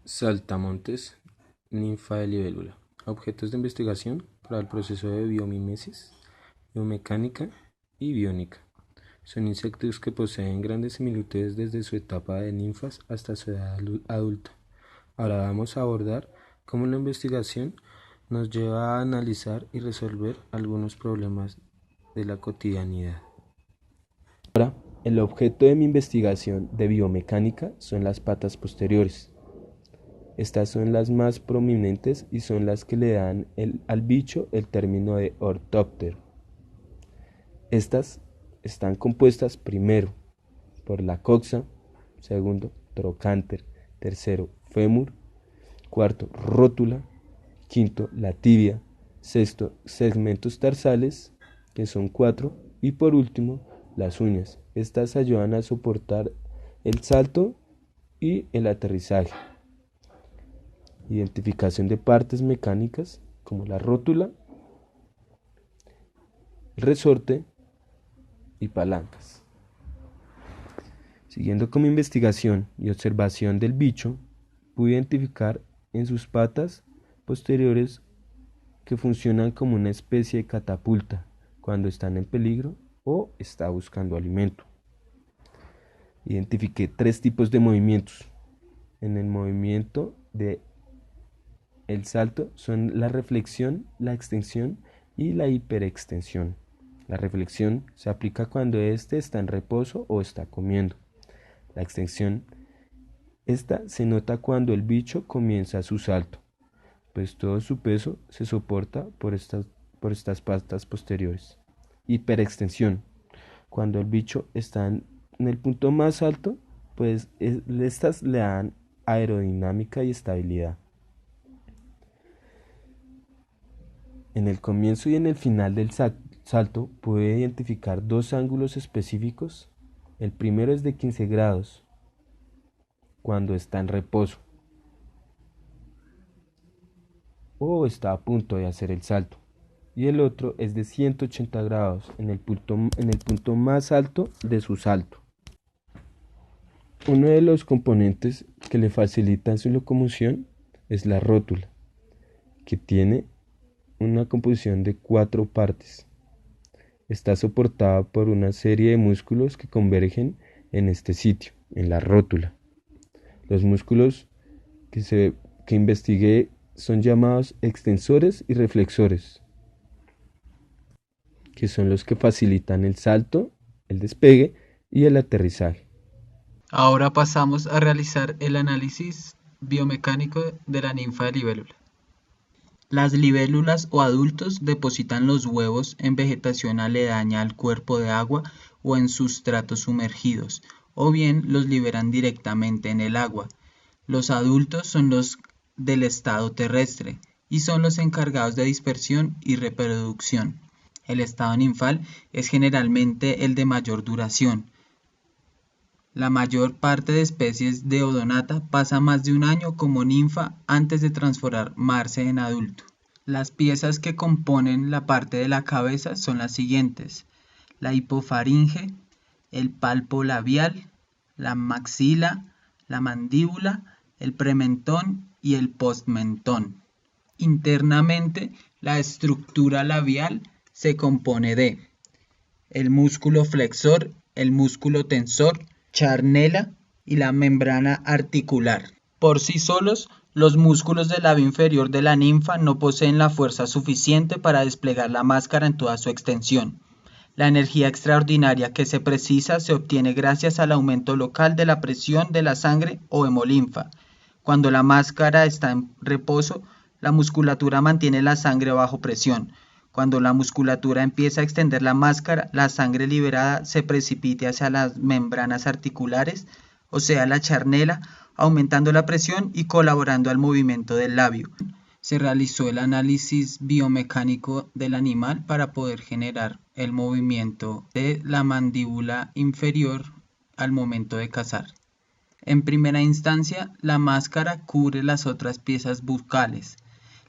Saltamontes, ninfa de libélula. Objetos de investigación para el proceso de biomimesis, biomecánica y biónica. Son insectos que poseen grandes similitudes desde su etapa de ninfas hasta su edad adulta. Ahora vamos a abordar cómo la investigación nos lleva a analizar y resolver algunos problemas de la cotidianidad. Ahora, el objeto de mi investigación de biomecánica son las patas posteriores. Estas son las más prominentes y son las que le dan al bicho el término de ortóptero. Estas están compuestas primero por la coxa, segundo trocánter, tercero fémur, cuarto rótula, quinto la tibia, sexto segmentos tarsales, que son 4, y por último las uñas. Estas ayudan a soportar el salto y el aterrizaje. Identificación de partes mecánicas como la rótula, resorte y palancas. Siguiendo con mi investigación y observación del bicho, pude identificar en sus patas posteriores que funcionan como una especie de catapulta cuando están en peligro o está buscando alimento. Identifiqué 3 tipos de movimientos. En el movimiento de el salto son la reflexión, la extensión y la hiperextensión. La reflexión se aplica cuando éste está en reposo o está comiendo. La extensión, esta se nota cuando el bicho comienza su salto, pues todo su peso se soporta por estas patas posteriores. Hiperextensión, cuando el bicho está en el punto más alto, pues estas le dan aerodinámica y estabilidad. En el comienzo y en el final del salto pude identificar 2 ángulos específicos. El primero es de 15 grados, cuando está en reposo o está a punto de hacer el salto. Y el otro es de 180 grados, en el punto más alto de su salto. Uno de los componentes que le facilitan su locomoción es la rótula, que tiene una composición de 4 partes. Está soportada por una serie de músculos que convergen en este sitio, en la rótula. Los músculos que investigué son llamados extensores y reflexores, que son los que facilitan el salto, el despegue y el aterrizaje. Ahora pasamos a realizar el análisis biomecánico de la ninfa de libélula. Las libélulas o adultos depositan los huevos en vegetación aledaña al cuerpo de agua o en sustratos sumergidos, o bien los liberan directamente en el agua. Los adultos son los del estado terrestre y son los encargados de dispersión y reproducción. El estado ninfal es generalmente el de mayor duración. La mayor parte de especies de Odonata pasa más de un año como ninfa antes de transformarse en adulto. Las piezas que componen la parte de la cabeza son las siguientes: la hipofaringe, el palpo labial, la maxila, la mandíbula, el prementón y el postmentón. Internamente, la estructura labial se compone de el músculo flexor, el músculo tensor, charnela y la membrana articular. Por sí solos, los músculos del labio inferior de la ninfa no poseen la fuerza suficiente para desplegar la máscara en toda su extensión. La energía extraordinaria que se precisa se obtiene gracias al aumento local de la presión de la sangre o hemolinfa. Cuando la máscara está en reposo, la musculatura mantiene la sangre bajo presión. Cuando la musculatura empieza a extender la máscara, la sangre liberada se precipita hacia las membranas articulares, o sea, la charnela, aumentando la presión y colaborando al movimiento del labio. Se realizó el análisis biomecánico del animal para poder generar el movimiento de la mandíbula inferior al momento de cazar. En primera instancia, la máscara cubre las otras piezas bucales.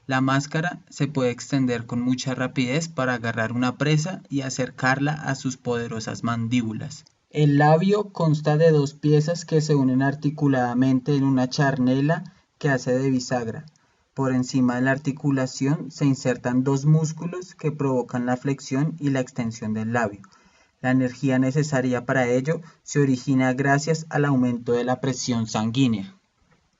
La máscara se puede extender con mucha rapidez para agarrar una presa y acercarla a sus poderosas mandíbulas. El labio consta de 2 piezas que se unen articuladamente en una charnela que que hace de bisagra. Por encima de la articulación se insertan dos músculos que provocan la flexión y la extensión del labio. La energía necesaria para ello se origina gracias al aumento de la presión sanguínea.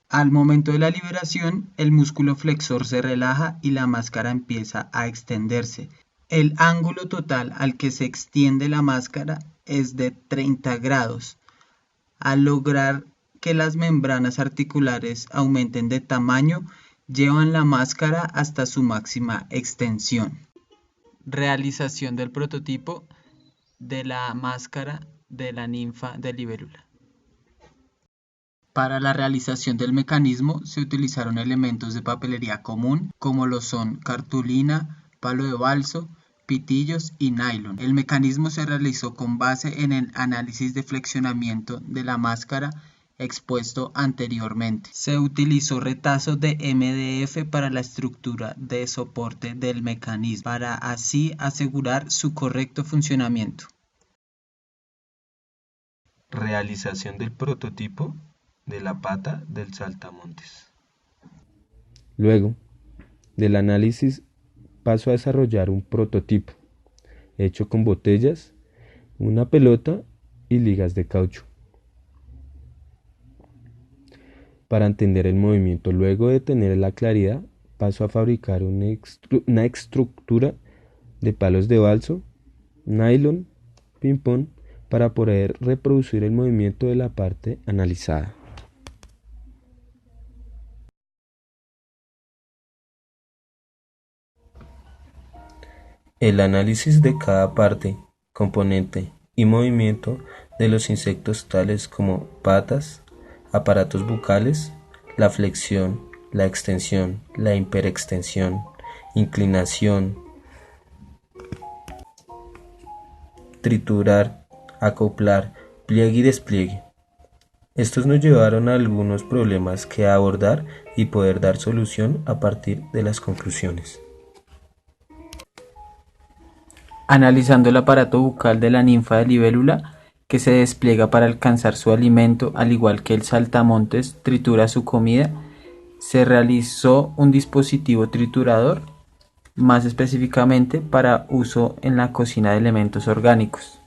Al momento de la liberación, el músculo flexor se relaja y la máscara empieza a extenderse. El ángulo total al que se extiende la máscara es de 30 grados. Al lograr que las membranas articulares aumenten de tamaño, llevan la máscara hasta su máxima extensión. Realización del prototipo de la máscara de la ninfa de libélula. Para la realización del mecanismo se utilizaron elementos de papelería común como lo son cartulina, palo de balso, pitillos y nylon. El mecanismo se realizó con base en el análisis de flexionamiento de la máscara expuesto anteriormente. Se utilizó retazos de MDF para la estructura de soporte del mecanismo, para así asegurar su correcto funcionamiento. Realización del prototipo de la pata del saltamontes. Luego del análisis paso a desarrollar un prototipo hecho con botellas, una pelota y ligas de caucho. Para entender el movimiento, luego de tener la claridad, paso a fabricar una estructura de palos de balso, nylon, ping-pong, para poder reproducir el movimiento de la parte analizada. El análisis de cada parte, componente y movimiento de los insectos tales como patas, aparatos bucales, la flexión, la extensión, la hiperextensión, inclinación, triturar, acoplar, pliegue y despliegue. Estos nos llevaron a algunos problemas que abordar y poder dar solución a partir de las conclusiones. Analizando el aparato bucal de la ninfa de libélula, que se despliega para alcanzar su alimento, al igual que el saltamontes tritura su comida, se realizó un dispositivo triturador, más específicamente para uso en la cocina de elementos orgánicos.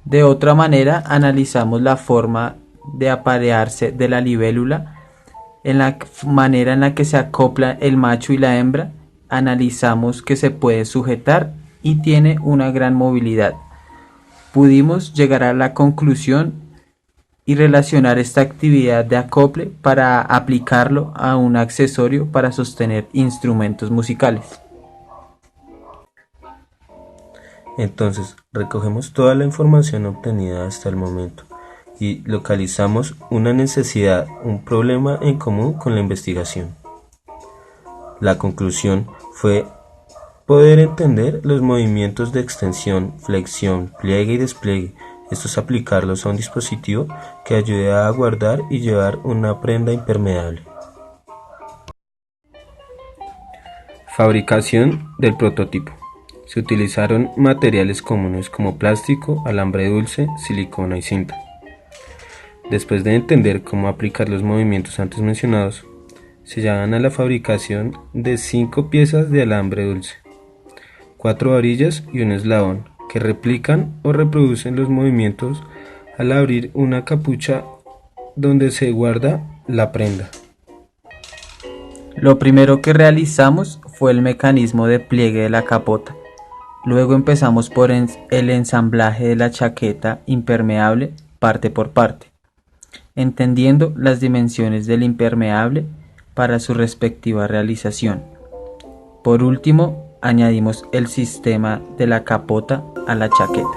De otra manera, analizamos la forma de aparearse de la libélula, en la manera en la que se acopla el macho y la hembra. Analizamos que se puede sujetar y tiene una gran movilidad. Pudimos llegar a la conclusión y relacionar esta actividad de acople para aplicarlo a un accesorio para sostener instrumentos musicales. Entonces, recogemos toda la información obtenida hasta el momento y localizamos una necesidad, un problema en común con la investigación. La conclusión fue poder entender los movimientos de extensión, flexión, pliegue y despliegue, estos aplicarlos a un dispositivo que ayude a guardar y llevar una prenda impermeable. Fabricación del prototipo. Se utilizaron materiales comunes como plástico, alambre dulce, silicona y cinta. Después de entender cómo aplicar los movimientos antes mencionados, se llevan a la fabricación de 5 piezas de alambre dulce, 4 varillas y un eslabón que replican o reproducen los movimientos al abrir una capucha donde se guarda la prenda. Lo primero que realizamos fue el mecanismo de pliegue de la capota. Luego empezamos por el ensamblaje de la chaqueta impermeable parte por parte, entendiendo las dimensiones del impermeable para su respectiva realización. Por último, añadimos el sistema de la capota a la chaqueta.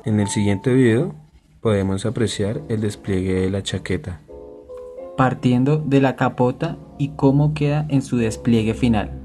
En el siguiente video podemos apreciar el despliegue de la chaqueta, partiendo de la capota y cómo queda en su despliegue final.